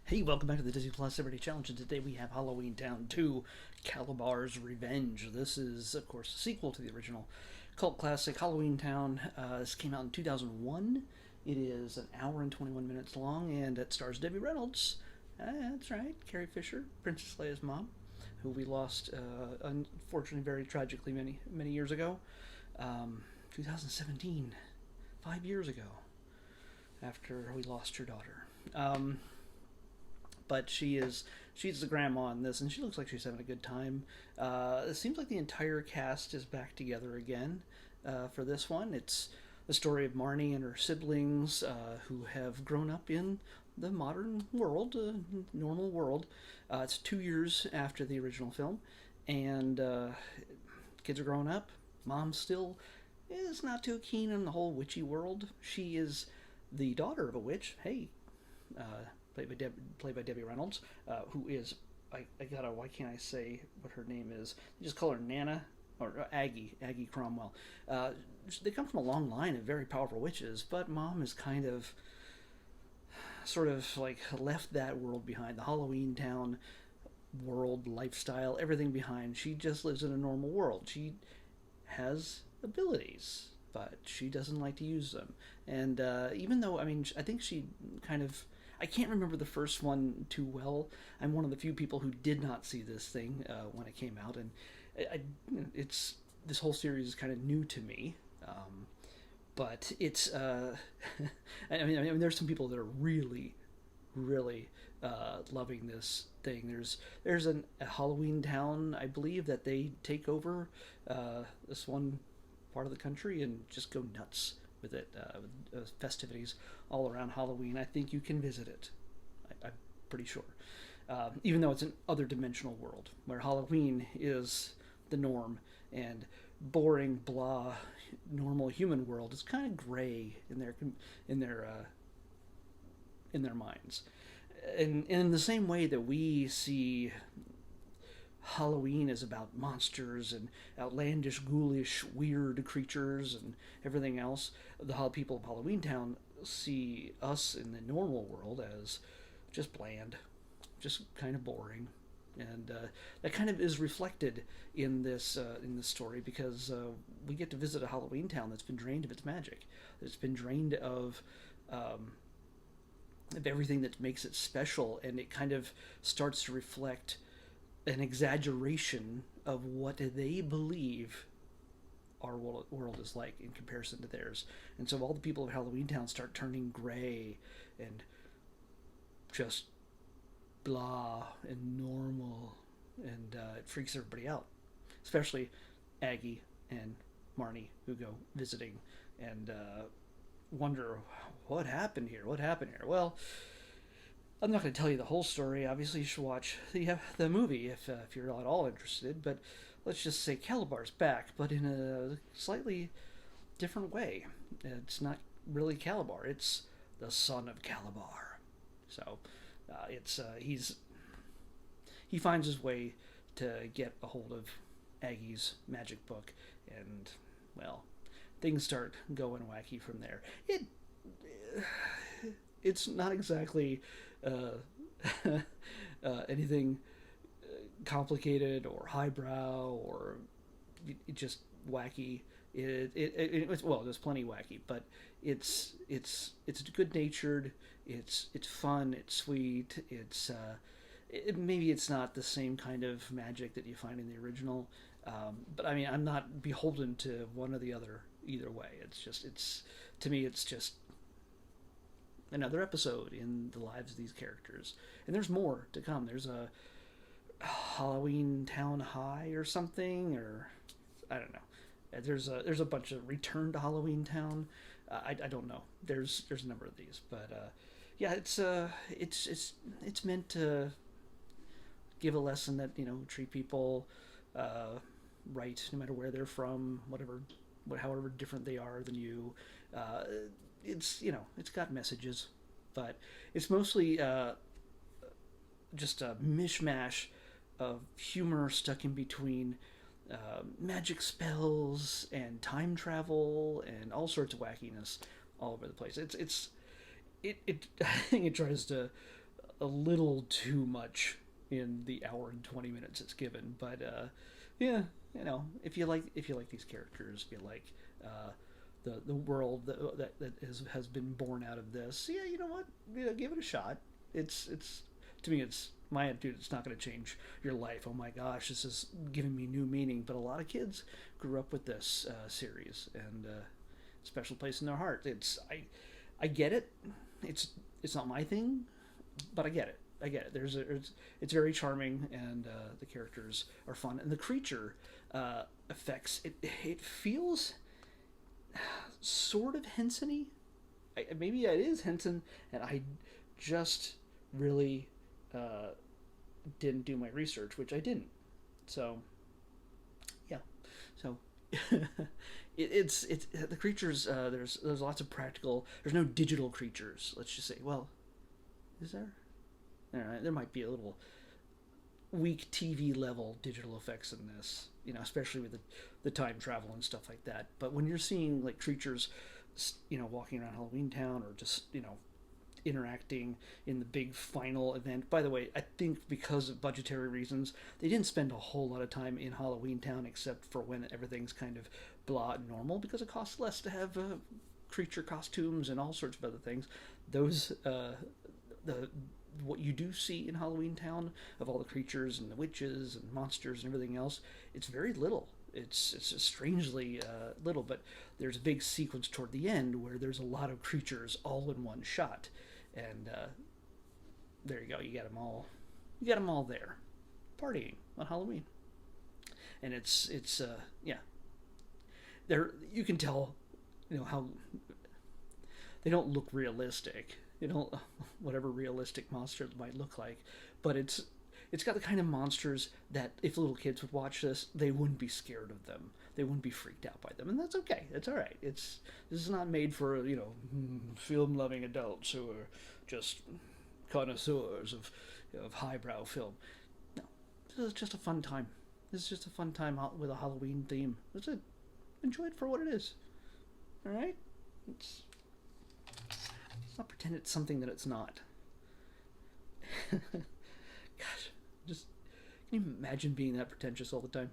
Hey, welcome back to the Disney Plus Everyday Challenge, and today we have Halloweentown 2, Kalabar's Revenge. This is, of course, a sequel to the original cult classic Halloweentown. This came out in 2001. It is an hour and 21 minutes long, and it stars Debbie Reynolds. That's right, Carrie Fisher, Princess Leia's mom, who we lost, unfortunately, very tragically many years ago. 2017, 5 years ago, after we lost her daughter. But she's the grandma in this, and she looks like she's having a good time. It seems like the entire cast is back together again for this one. It's the story of Marnie and her siblings who have grown up in the modern world, normal world. It's 2 years after the original film, and kids are growing up. Mom still is not too keen on the whole witchy world. She is the daughter of a witch. Hey, uh, played by Debbie Reynolds, who is why can't I say what her name is? They just call her Nana or Aggie Cromwell. They come from a long line of very powerful witches, but Mom is kind of sort of like left that world behind, the Halloweentown world lifestyle, everything behind. She just lives in a normal world. She has abilities, but she doesn't like to use them. And even though, I think she kind of, I can't remember the first one too well. I'm one of the few people who did not see this thing when it came out, and it's this whole series is kind of new to me. But it's I mean, there's some people that are really loving this thing. There's a Halloween town, I believe, that they take over this one part of the country and just go nuts with it, with festivities all around Halloween. I think you can visit it. I'm pretty sure. Even though it's an other dimensional world where Halloween is the norm and boring, blah, normal human world is kind of gray in their in their minds. And in the same way that we see Halloween is about monsters and outlandish, ghoulish, weird creatures and everything else, the people of Halloweentown see us in the normal world as just bland, just kind of boring, and that kind of is reflected in this story because we get to visit a Halloween town that's been drained of its magic. It's been drained of everything that makes it special, and it kind of starts to reflect an exaggeration of what they believe our world is like in comparison to theirs. And so all the people of Halloweentown start turning gray and just blah and normal, and it freaks everybody out, especially Aggie and Marnie, who go visiting and wonder what happened here. What happened here? Well, I'm not going to tell you the whole story. Obviously, you should watch the movie if you're not at all interested. But let's just say Calabar's back, but in a slightly different way. It's not really Calabar. It's the son of Calabar. So it's he finds his way to get a hold of Aggie's magic book, and well, things start going wacky from there. It's not exactly anything complicated or highbrow or just wacky. Well, there's plenty wacky, but it's good natured. It's fun. It's sweet. Maybe it's not the same kind of magic that you find in the original, but I mean, I'm not beholden to one or the other either way. It's to me, it's just another episode in the lives of these characters, and there's more to come. There's a Halloweentown High or something, or I don't know. There's a bunch of Return to Halloweentown. I don't know. There's a number of these, but yeah, it's meant to give a lesson that, treat people right, no matter where they're from, however different they are than you. It's got messages, but it's mostly just a mishmash of humor stuck in between magic spells and time travel and all sorts of wackiness all over the place. I think it tries to a little too much in the hour and 20 minutes it's given. But yeah, if you like these characters, if you like the world has been born out of this, yeah, you know what? Yeah, give it a shot. It's to me, it's my attitude. It's not going to change your life. Oh my gosh, this is giving me new meaning. But a lot of kids grew up with this series, and special place in their heart. I get it. It's not my thing, but I get it. I get it. It's very charming, and the characters are fun, and the creature effects. It feels sort of Henson-y. Maybe it is Henson, and I just really didn't do my research, which I didn't. So yeah, so it's the creatures. There's lots of practical. There's no digital creatures. Let's just say. Well, is there? There might be a little weak TV level digital effects in this, especially with the time travel and stuff like that. But when you're seeing like creatures, walking around Halloweentown or just interacting in the big final event. By the way, I think because of budgetary reasons, they didn't spend a whole lot of time in Halloweentown except for when everything's kind of blah and normal, because it costs less to have creature costumes and all sorts of other things. Those what you do see in Halloweentown of all the creatures and the witches and monsters and everything else, it's very little. It's strangely little, but there's a big sequence toward the end where there's a lot of creatures all in one shot, and there you go. You got them all. You got them all there, partying on Halloween, and it's yeah. There you can tell, how they don't look realistic. Whatever realistic monsters might look like, but it's got the kind of monsters that if little kids would watch this, they wouldn't be scared of them. They wouldn't be freaked out by them, and that's okay. It's all right. This is not made for film-loving adults who are just connoisseurs of highbrow film. No, this is just a fun time. This is just a fun time with a Halloween theme. That's it. Enjoy it for what it is. All right. Let's not pretend it's something that it's not. Gosh, just can you imagine being that pretentious all the time?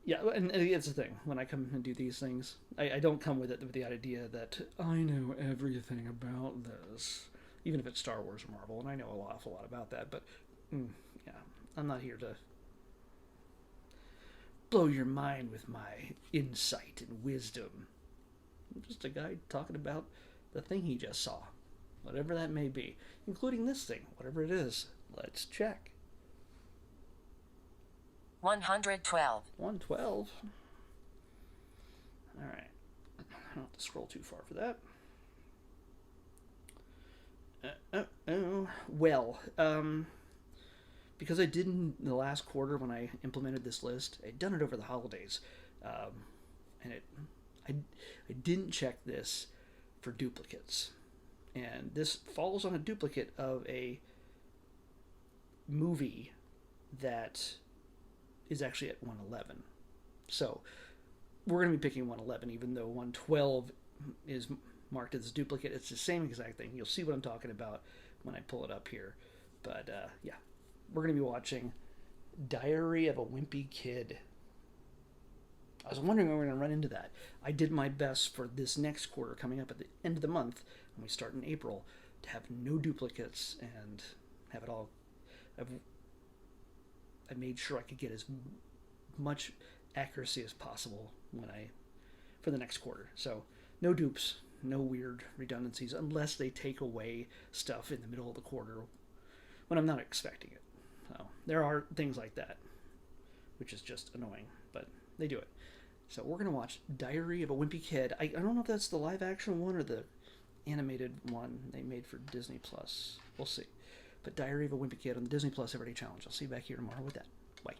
Yeah, and it's the thing. When I come and do these things, I don't come with the idea that I know everything about this, even if it's Star Wars or Marvel, and I know an awful lot about that. But yeah, I'm not here to blow your mind with my insight and wisdom. I'm just a guy talking about the thing he just saw, whatever that may be, including this thing, whatever it is. Let's check. 112. 112. All right. I don't have to scroll too far for that. Well, because I didn't the last quarter when I implemented this list, I'd done it over the holidays, and I didn't check this for duplicates, and this falls on a duplicate of a movie that is actually at 111. So we're going to be picking 111, even though 112 is marked as a duplicate. It's the same exact thing. You'll see what I'm talking about when I pull it up here. But yeah, we're going to be watching Diary of a Wimpy Kid. I was wondering when we were going to run into that. I did my best for this next quarter coming up at the end of the month, when we start in April, to have no duplicates and have it all. I made sure I could get as much accuracy as possible for the next quarter. So no dupes, no weird redundancies, unless they take away stuff in the middle of the quarter when I'm not expecting it. So there are things like that, which is just annoying, but they do it. So we're going to watch Diary of a Wimpy Kid. I don't know if that's the live action one or the animated one they made for Disney Plus. We'll see. But Diary of a Wimpy Kid on the Disney Plus Everyday Challenge. I'll see you back here tomorrow with that. Bye.